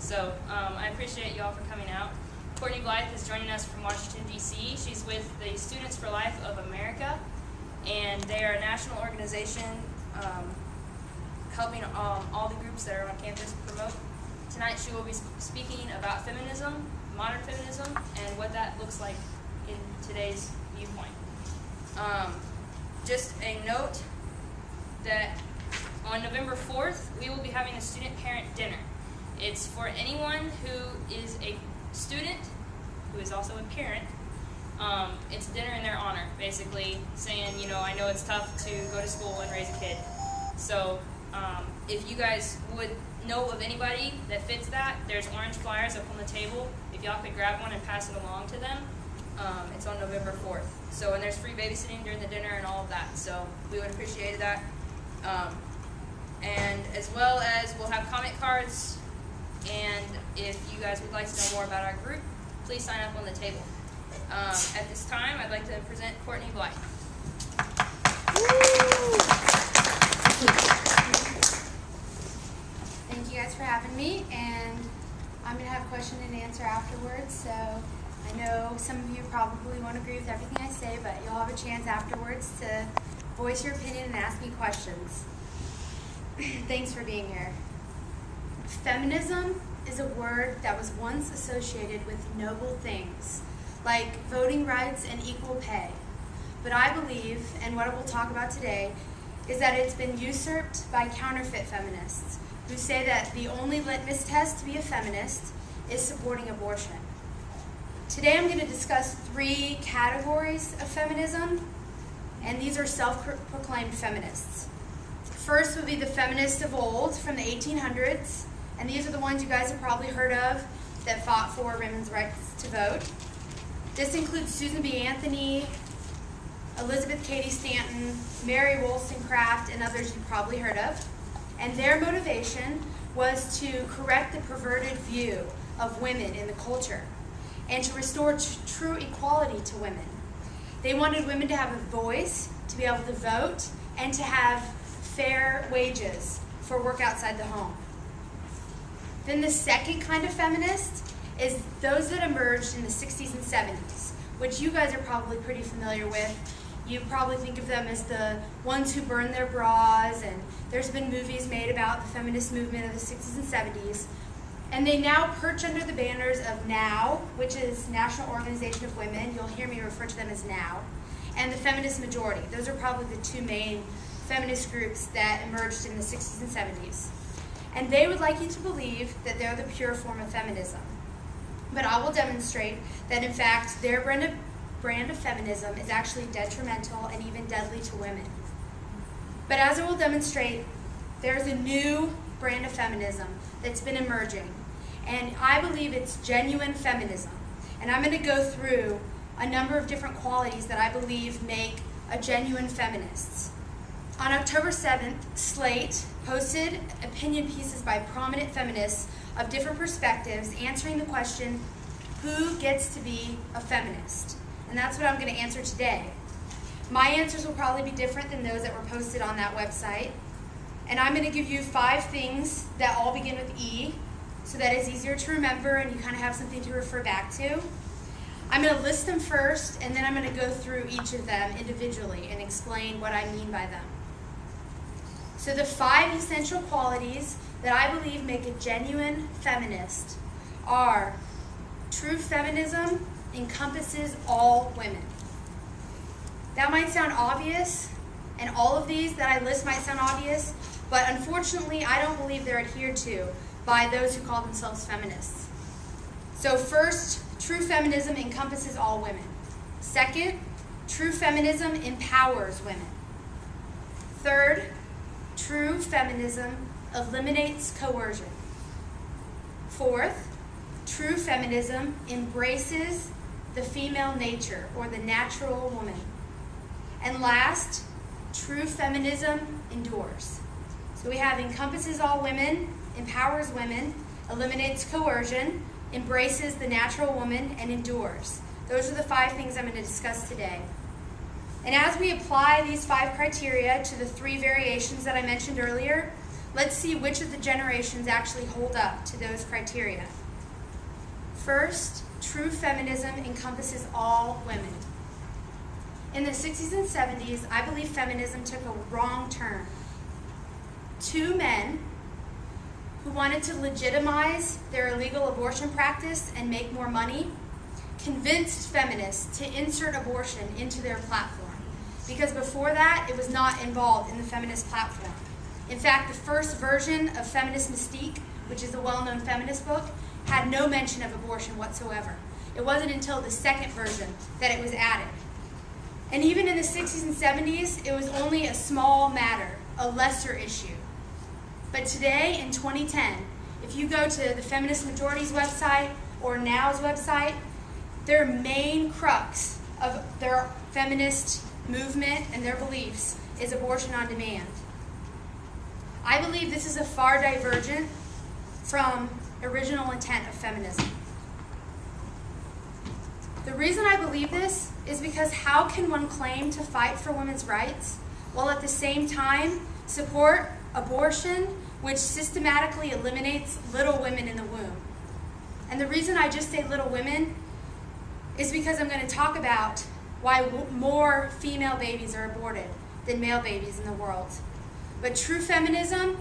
So I appreciate you all for coming out. Kortney Blythe is joining us from Washington, D.C. She's with the Students for Life of America, and they are a national organization helping all the groups that are on campus promote. Tonight she will be speaking about feminism, modern feminism, and what that looks like in today's viewpoint. Just a note that on November 4th, we will be having a student-parent dinner. It's for anyone who is a student, who is also a parent. It's a dinner in their honor, basically saying, you know, I know it's tough to go to school and raise a kid. So if you guys would know of anybody that fits that, there's orange flyers up on the table. If y'all could grab one and pass it along to them. It's on November 4th. So, and there's free babysitting during the dinner and all of that. So we would appreciate that. And as well as we'll have comment cards. And if you guys would like to know more about our group, please sign up on the table. At this time, I'd like to present Kortney Blythe. Thank you guys for having me, and I'm going to have question and answer afterwards. So I know some of you probably won't agree with everything I say, but you'll have a chance afterwards to voice your opinion and ask me questions. Thanks for being here. Feminism is a word that was once associated with noble things, like voting rights and equal pay. But I believe, and what I will talk about today, is that it's been usurped by counterfeit feminists who say that the only litmus test to be a feminist is supporting abortion. Today I'm going to discuss 3 categories of feminism, and these are self-proclaimed feminists. First would be the feminists of old from the 1800s, and these are the ones you guys have probably heard of that fought for women's rights to vote. This includes Susan B. Anthony, Elizabeth Cady Stanton, Mary Wollstonecraft, and others you've probably heard of. And their motivation was to correct the perverted view of women in the culture and to restore true equality to women. They wanted women to have a voice, to be able to vote, and to have fair wages for work outside the home. Then the second kind of feminist is those that emerged in the 60s and 70s, which you guys are probably pretty familiar with. You probably think of them as the ones who burned their bras, and there's been movies made about the feminist movement of the 60s and 70s. And they now perch under the banners of NOW, which is National Organization of Women. You'll hear me refer to them as NOW. And the Feminist Majority. Those are probably the 2 main feminist groups that emerged in the 60s and 70s. And they would like you to believe that they're the pure form of feminism. But I will demonstrate that, in fact, their brand of feminism is actually detrimental and even deadly to women. But as I will demonstrate, there's a new brand of feminism that's been emerging. And I believe it's genuine feminism. And I'm going to go through a number of different qualities that I believe make a genuine feminist. On October 7th, Slate posted opinion pieces by prominent feminists of different perspectives answering the question, who gets to be a feminist? And that's what I'm going to answer today. My answers will probably be different than those that were posted on that website. And I'm going to give you 5 things that all begin with E, so that it's easier to remember and you kind of have something to refer back to. I'm going to list them first, and then I'm going to go through each of them individually and explain what I mean by them. So the 5 essential qualities that I believe make a genuine feminist are: true feminism encompasses all women. That might sound obvious, and all of these that I list might sound obvious, but unfortunately I don't believe they're adhered to by those who call themselves feminists. So first, true feminism encompasses all women. Second, true feminism empowers women. Third, true feminism eliminates coercion. Fourth, true feminism embraces the female nature, or the natural woman. And last, true feminism endures. So we have encompasses all women, empowers women, eliminates coercion, embraces the natural woman, and endures. Those are the 5 things I'm going to discuss today. And as we apply these 5 criteria to the 3 variations that I mentioned earlier, Let's see which of the generations actually hold up to those criteria. First, true feminism encompasses all women. In the 60s and 70s, I believe feminism took a wrong turn. Two men who wanted to legitimize their illegal abortion practice and make more money convinced feminists to insert abortion into their platform, because before that, it was not involved in the feminist platform. In fact, the first version of Feminist Mystique, which is a well-known feminist book, had no mention of abortion whatsoever. It wasn't until the second version that it was added. And even in the 60s and 70s, it was only a small matter, a lesser issue. But today, in 2010, if you go to the Feminist Majority's website or NOW's website, their main crux of their feminist movement and their beliefs is abortion on demand. I believe this is a far divergent from original intent of feminism. The reason I believe this is because how can one claim to fight for women's rights while at the same time support abortion, which systematically eliminates little women in the womb? And the reason I just say little women is because I'm going to talk about why more female babies are aborted than male babies in the world. But true feminism,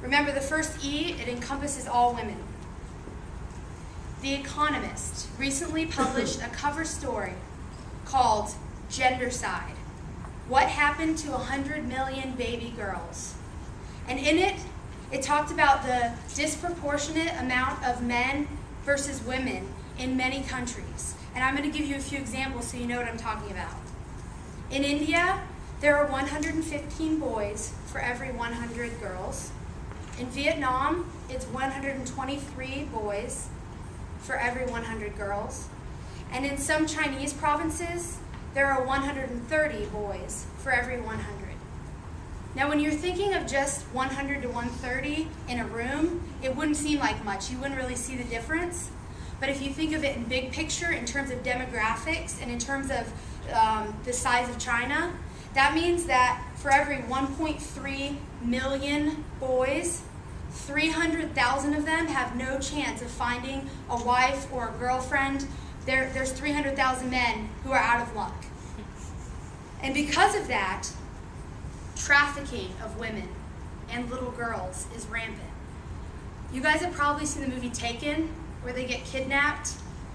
remember the first E, it encompasses all women. The Economist recently published a cover story called Gendercide: What Happened to 100 Million Baby Girls? And in it, it talked about the disproportionate amount of men versus women in many countries. And I'm going to give you a few examples so you know what I'm talking about. In India, there are 115 boys for every 100 girls. In Vietnam, it's 123 boys for every 100 girls. And in some Chinese provinces, there are 130 boys for every 100. Now, when you're thinking of just 100 to 130 in a room, it wouldn't seem like much. You wouldn't really see the difference. But if you think of it in big picture, in terms of demographics and in terms of the size of China, that means that for every 1.3 million boys, 300,000 of them have no chance of finding a wife or a girlfriend. There's 300,000 men who are out of luck. And because of that, trafficking of women and little girls is rampant. You guys have probably seen the movie Taken, where they get kidnapped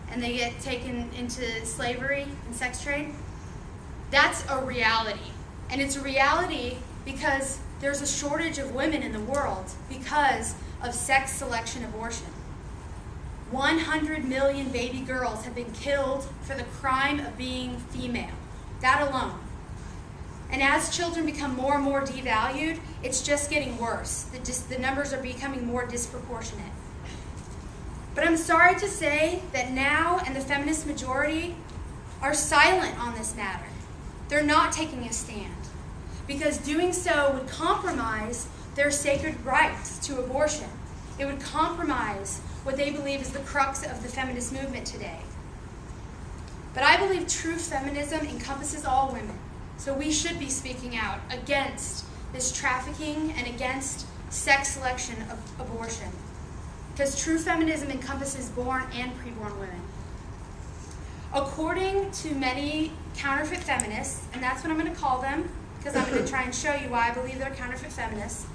and they get taken into slavery and sex trade. That's a reality. And it's a reality because there's a shortage of women in the world because of sex selection abortion. 100 million baby girls have been killed for the crime of being female. That alone. And as children become more and more devalued, it's just getting worse. The numbers are becoming more disproportionate. But I'm sorry to say that NOW and the feminist majority are silent on this matter. They're not taking a stand, because doing so would compromise their sacred rights to abortion. It would compromise what they believe is the crux of the feminist movement today. But I believe true feminism encompasses all women, so we should be speaking out against this trafficking and against sex selection of abortion, because true feminism encompasses born and preborn women. According to many counterfeit feminists, and that's what I'm going to call them, because I'm going to try and show you why I believe they're counterfeit feminists,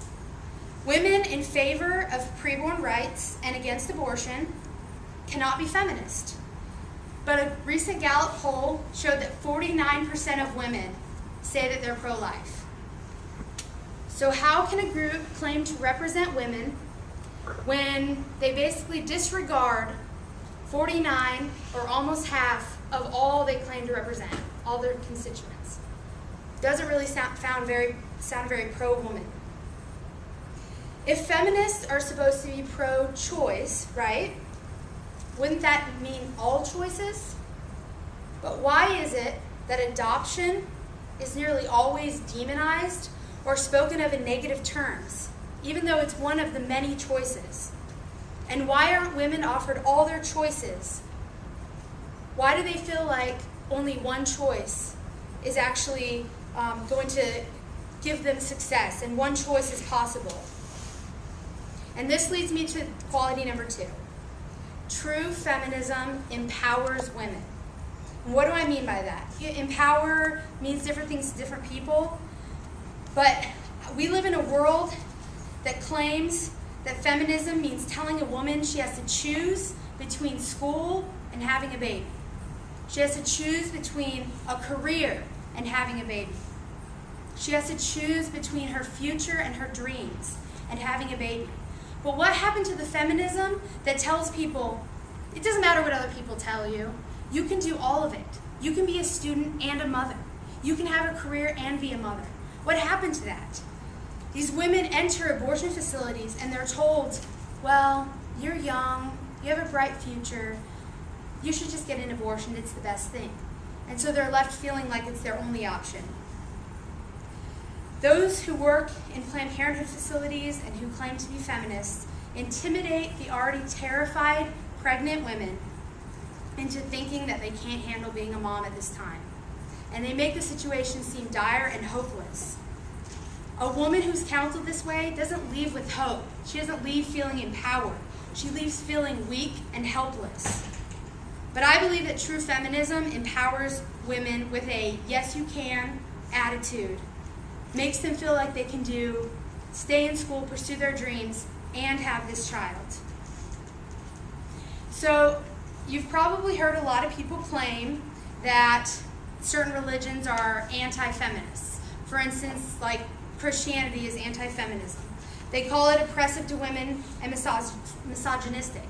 women in favor of preborn rights and against abortion cannot be feminist. But a recent Gallup poll showed that 49% of women say that they're pro-life. So how can a group claim to represent women when they basically disregard 49, or almost half, of all they claim to represent, all their constituents? Doesn't really sound very pro-woman. If feminists are supposed to be pro-choice, right, wouldn't that mean all choices? But why is it that adoption is nearly always demonized or spoken of in negative terms, even though it's one of the many choices? And why aren't women offered all their choices? Why do they feel like only one choice is actually going to give them success and one choice is possible? And this leads me to quality number 2. True feminism empowers women. And what do I mean by that? Empower means different things to different people, but we live in a world that claims that feminism means telling a woman she has to choose between school and having a baby. She has to choose between a career and having a baby. She has to choose between her future and her dreams and having a baby. But what happened to the feminism that tells people, it doesn't matter what other people tell you, you can do all of it. You can be a student and a mother. You can have a career and be a mother. What happened to that? These women enter abortion facilities and they're told, well, you're young, you have a bright future, you should just get an abortion, it's the best thing. And so they're left feeling like it's their only option. Those who work in Planned Parenthood facilities and who claim to be feminists intimidate the already terrified pregnant women into thinking that they can't handle being a mom at this time. And they make the situation seem dire and hopeless. A woman who's counseled this way doesn't leave with hope. She doesn't leave feeling empowered. She leaves feeling weak and helpless. But I believe that true feminism empowers women with a yes you can attitude. Makes them feel like they can stay in school, pursue their dreams, and have this child. So you've probably heard a lot of people claim that certain religions are anti-feminists. For instance, like Christianity is anti-feminism. They call it oppressive to women and misogynistic.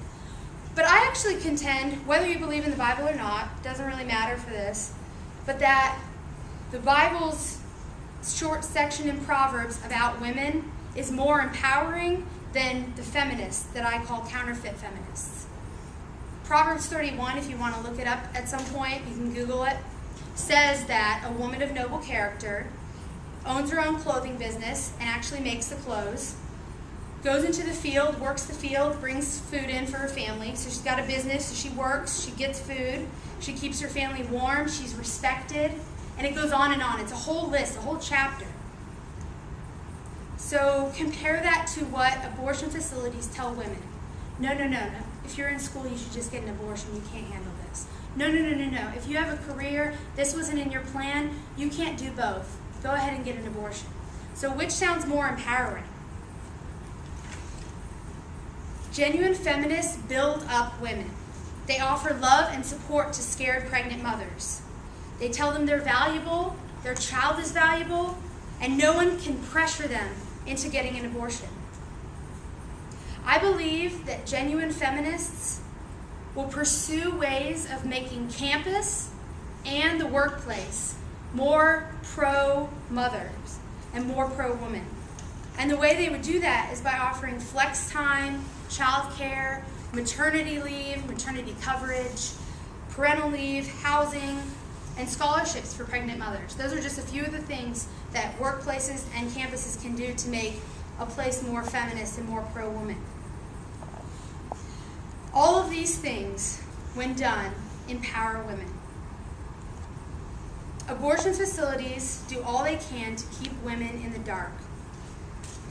But I actually contend, whether you believe in the Bible or not, doesn't really matter for this, but that the Bible's short section in Proverbs about women is more empowering than the feminists that I call counterfeit feminists. Proverbs 31, if you want to look it up at some point, you can Google it, says that a woman of noble character owns her own clothing business and actually makes the clothes, goes into the field, works the field, brings food in for her family. So she's got a business, so she works, she gets food, she keeps her family warm, she's respected, and it goes on and on. It's a whole list, a whole chapter. So compare that to what abortion facilities tell women. No. If you're in school, you should just get an abortion. You can't handle this. No. If you have a career, this wasn't in your plan, you can't do both. Go ahead and get an abortion. So which sounds more empowering? Genuine feminists build up women. They offer love and support to scared pregnant mothers. They tell them they're valuable, their child is valuable, and no one can pressure them into getting an abortion. I believe that genuine feminists will pursue ways of making campus and the workplace more pro-mothers and more pro-women. And the way they would do that is by offering flex time, child care, maternity leave, maternity coverage, parental leave, housing, and scholarships for pregnant mothers. Those are just a few of the things that workplaces and campuses can do to make a place more feminist and more pro-woman. All of these things, when done, empower women. Abortion facilities do all they can to keep women in the dark,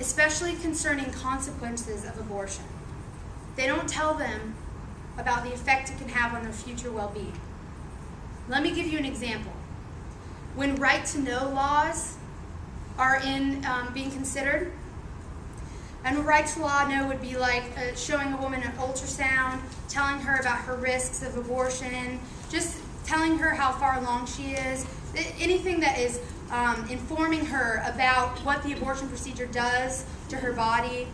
especially concerning consequences of abortion. They don't tell them about the effect it can have on their future well-being. Let me give you an example. When right-to-know laws are being considered, and a right-to-law know would be like showing a woman an ultrasound, telling her about her risks of abortion, just telling her how far along she is, anything that is informing her about what the abortion procedure does to her body.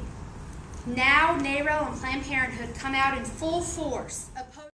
Now, NARAL and Planned Parenthood come out in full force, opposing